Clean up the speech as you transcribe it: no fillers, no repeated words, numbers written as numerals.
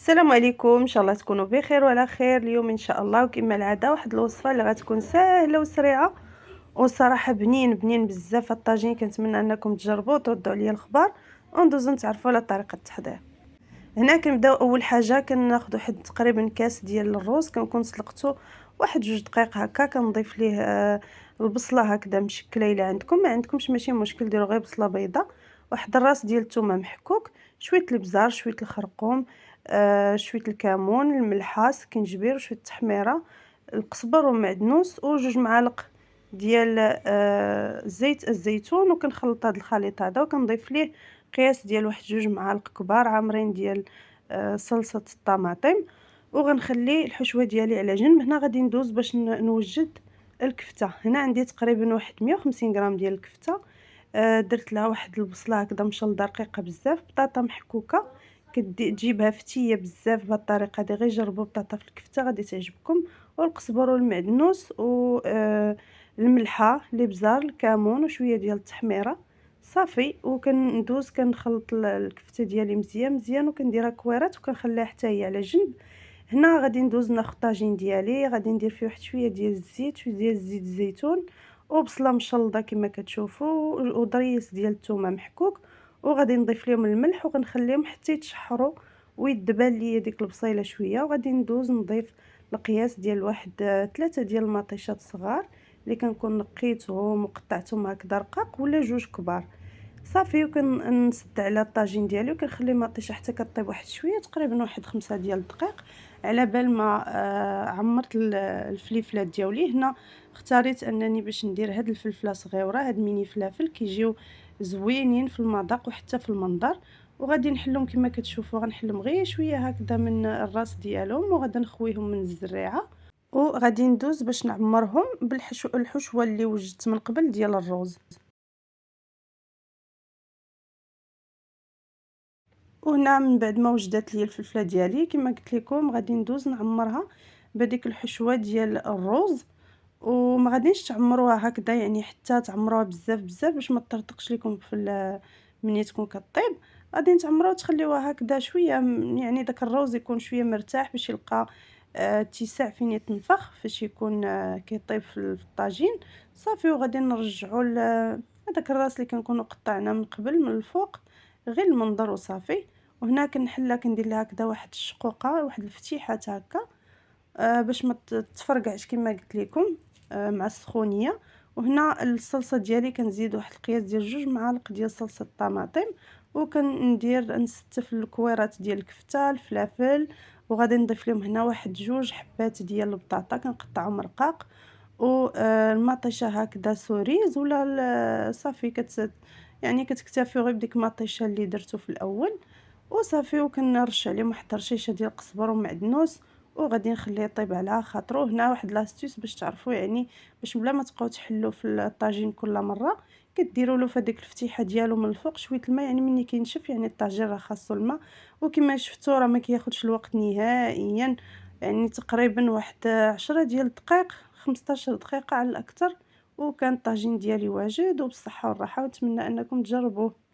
السلام عليكم، ان شاء الله تكونوا بخير وعلى خير اليوم ان شاء الله. وكما العاده واحد الوصفه اللي غتكون سهله وسريعه وصراحه بنين بزاف. الطاجين كنتمنى انكم تجربوه وتردوا عليا الخبر وندوزو نتعرفوا على طريقه التحضير. هنا كنبداو اول حاجه كناخذ واحد تقريبا كاس ديال الروز، كنكون سلقته واحد 2 دقائق هكا. كنضيف ليه البصله هكذا مشكله، الا عندكم ما عندكمش ماشي مشكل، ديروا غير بصله بيضاء، واحد الراس ديال الثومه محكوك، شويه البزار، شويه الخرقوم، شويه الكمون، الملحه، سكنجبير، وشويه التحميره، القزبر ومعدنوس، وجوج معالق ديال زيت الزيتون. وكنخلط هذا الخليط هذا وكنضيف ليه قياس ديال واحد 2 معالق كبار عامرين ديال صلصه الطماطم، وغنخلي الحشوه ديالي على جنب. هنا غادي ندوز باش نوجد الكفته. هنا عندي تقريبا واحد 150 غرام ديال الكفته. درت لها واحد البصله هكذا مشلده رقيقه بزاف، بطاطا محكوكه تجيبها فتيه بزاف. بهذه الطريقه هذه غير جربوا بطاطا في الكفته غادي تعجبكم. والقزبر والمعدنوس الملحه، الابزار، الكمون، وشويه ديال التحميره صافي. وكندوز كنخلط الكفته ديالي مزيان وكنديرها كويرات وكنخليها حتى هي على جنب. هنا غادي ندوز ناخذ الطاجين ديالي، غادي ندير فيه واحد شويه ديال الزيت، شويه ديال زيت الزيتون، وبصله مشلده كما كتشوفوا، وضريس ديال الثومه محكوك، وغادي نضيف لهم الملح وغنخليهم حتى يتشحروا ويدبل لي ديك البصيله شويه. وغادي ندوز نضيف القياس ديال واحد 3 ديال المطيشات صغار اللي كنكون نقيتهم وقطعتهم هكذا رقاق، ولا 2 كبار صافي. وكنسد على الطاجين ديالي وكنخلي المطيشه حتى كطيب واحد شويه، تقريبا واحد 5 ديال الدقائق، على بال ما عمرت الفليفلات ديالي. هنا اختاريت انني باش ندير هاد الفلفله صغيره، هاد ميني فلافل كيجيو زوينين في المذاق وحتى في المنظر. وغادي نحلهم كما كتشوفوا، غنحلهم غير شويه هكذا من الراس ديالهم، وغادي نخويهم من الزريعه. وغادي ندوز باش نعمرهم الحشوه اللي وجدت من قبل ديال الروز. وهنا من بعد ما وجدت لي الفلفله ديالي كما قلت لكم، غادي ندوز نعمرها بهذيك الحشوه ديال الروز. وما غاديش تعمروها هكذا يعني حتى تعمروها بزاف باش ما تطرطقش لكم ملي تكون كطيب. غادي نتعمروها تخليوها هكذا شويه، يعني داك الروز يكون شويه مرتاح باش يلقى اتساع فين يتنفخ فاش يكون كيطيب في الطاجين صافي. وغادي نرجعوا هذاك الراس اللي كنكونوا قطعناه من قبل من الفوق، غير المنظر وصافي. وهنا كنحلها كندير لها هكذا واحد الشقوقه، واحد الفتيحات هكا باش ما تفرقعش كما قلت لكم مع السخونيه. وهنا الصلصه ديالي كنزيد واحد القياس ديال 2 معالق ديال صلصه الطماطم، وكندير نستف الكويرات ديال الكفته، الفلافل، وغادي نضيف لهم هنا واحد 2 حبات ديال البطاطا كنقطعهم رقاق، والمطيشه هكذا سوريز ولا صافي يعني كتكتفيو غير بديك المطيشه اللي درتو في الاول وصافي. وكنرش عليهم واحد الرشيشه ديال القزبر ومعدنوس، وغادي نخليه يطيب على خاطرو. هنا واحد لاستيس باش تعرفوا، يعني باش بلا ما تبقاو تحلوا في الطاجين كل مره، كديروا له في هذيك الفتيحه ديالو من الفوق شويه الماء، يعني ملي كينشف يعني الطاجين راه خاصو الماء. وكما شفتوا راه ما كياخذش الوقت نهائيا، يعني تقريبا واحد 10 ديال الدقائق، 15 دقيقه على الاكثر. وكان الطاجين ديالي واجد وبالصحه والراحه، ونتمنى انكم تجربوه.